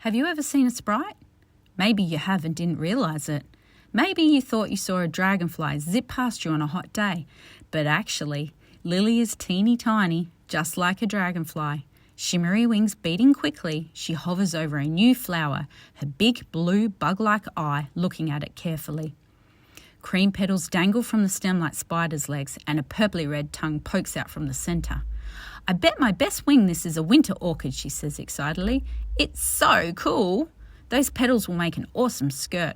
Have you ever seen a sprite? Maybe you have and didn't realise it. Maybe you thought you saw a dragonfly zip past you on a hot day, but actually, Lily is teeny tiny, just like a dragonfly. Shimmery wings beating quickly, she hovers over a new flower, her big blue bug-like eye looking at it carefully. Cream petals dangle from the stem like spiders' legs, and a purply red tongue pokes out from the centre. I bet my best wing this is a winter orchid, she says excitedly. It's so cool. Those petals will make an awesome skirt.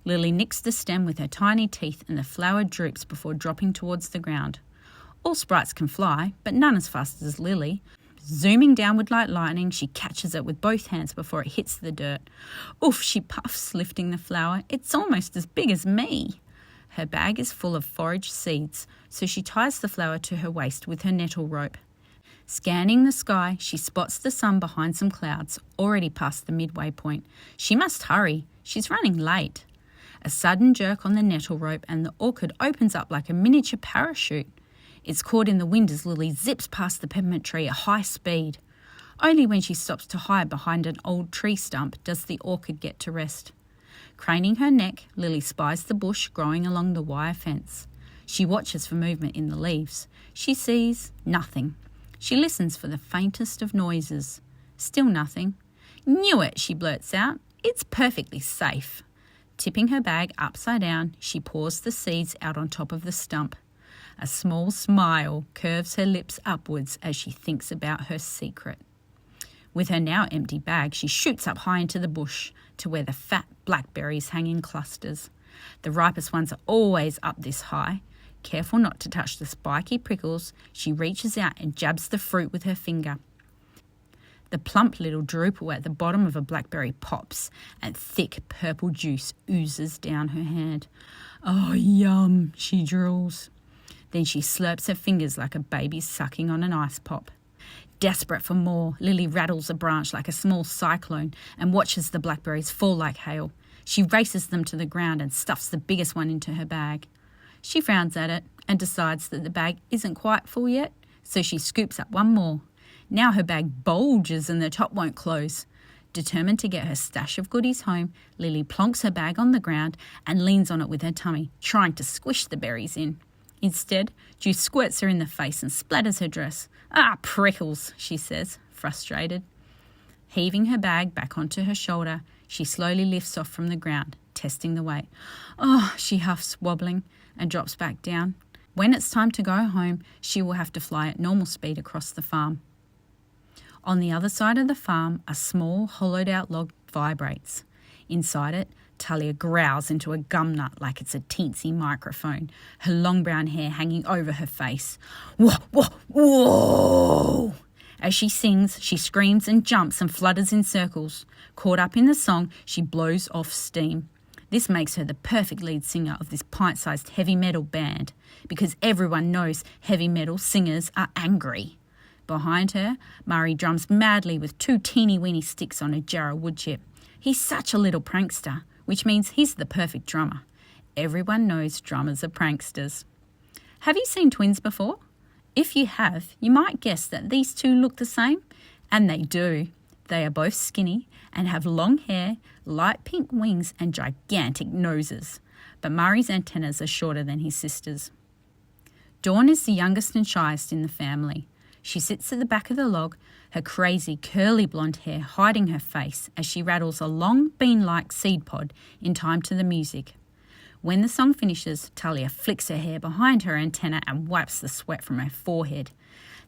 Lily nicks the stem with her tiny teeth and the flower droops before dropping towards the ground. All sprites can fly, but none as fast as Lily. Zooming downward like lightning, she catches it with both hands before it hits the dirt. Oof, she puffs, lifting the flower. It's almost as big as me. Her bag is full of forage seeds, so she ties the flower to her waist with her nettle rope. Scanning the sky, she spots the sun behind some clouds, already past the midway point. She must hurry. She's running late. A sudden jerk on the nettle rope and the orchid opens up like a miniature parachute. It's caught in the wind as Lily zips past the peppermint tree at high speed. Only when she stops to hide behind an old tree stump does the orchid get to rest. Craning her neck, Lily spies the bush growing along the wire fence. She watches for movement in the leaves. She sees nothing. She listens for the faintest of noises. Still nothing. Knew it, she blurts out. It's perfectly safe. Tipping her bag upside down, she pours the seeds out on top of the stump. A small smile curves her lips upwards as she thinks about her secret. With her now empty bag, she shoots up high into the bush to where the fat blackberries hang in clusters. The ripest ones are always up this high. Careful not to touch the spiky prickles, she reaches out and jabs the fruit with her finger. The plump little drupal at the bottom of a blackberry pops, and thick purple juice oozes down her hand. Oh, yum, she drools. Then she slurps her fingers like a baby sucking on an ice pop. Desperate for more, Lily rattles a branch like a small cyclone and watches the blackberries fall like hail. She races them to the ground and stuffs the biggest one into her bag. She frowns at it and decides that the bag isn't quite full yet, so she scoops up one more. Now her bag bulges and the top won't close. Determined to get her stash of goodies home, Lily plonks her bag on the ground and leans on it with her tummy, trying to squish the berries in. Instead, juice squirts her in the face and splatters her dress. Ah, prickles, she says, frustrated. Heaving her bag back onto her shoulder, she slowly lifts off from the ground, testing the weight. Oh, she huffs, wobbling, and drops back down. When it's time to go home, she will have to fly at normal speed across the farm. On the other side of the farm, a small, hollowed-out log vibrates. Inside it, Talia growls into a gum nut like it's a teensy microphone, her long brown hair hanging over her face. Whoa, whoa, whoa! As she sings, she screams and jumps and flutters in circles. Caught up in the song, she blows off steam. This makes her the perfect lead singer of this pint-sized heavy metal band, because everyone knows heavy metal singers are angry. Behind her, Murray drums madly with two teeny-weeny sticks on a jar of wood chip. He's such a little prankster, which means he's the perfect drummer. Everyone knows drummers are pranksters. Have you seen twins before? If you have, you might guess that these two look the same, and they do. They are both skinny and have long hair, light pink wings and gigantic noses, but Murray's antennas are shorter than his sister's. Dawn is the youngest and shyest in the family. She sits at the back of the log, her crazy curly blonde hair hiding her face as she rattles a long bean-like seed pod in time to the music. When the song finishes, Talia flicks her hair behind her antenna and wipes the sweat from her forehead.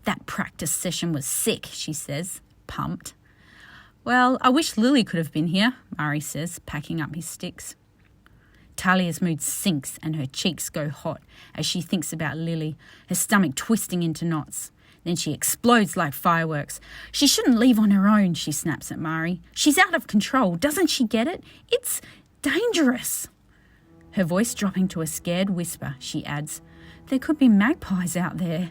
That practice session was sick, she says, pumped. Well, I wish Lily could have been here, Murray says, packing up his sticks. Talia's mood sinks and her cheeks go hot as she thinks about Lily, her stomach twisting into knots. Then she explodes like fireworks. She shouldn't leave on her own, she snaps at Murray. She's out of control. Doesn't she get it? It's dangerous. Her voice dropping to a scared whisper, she adds, there could be magpies out there.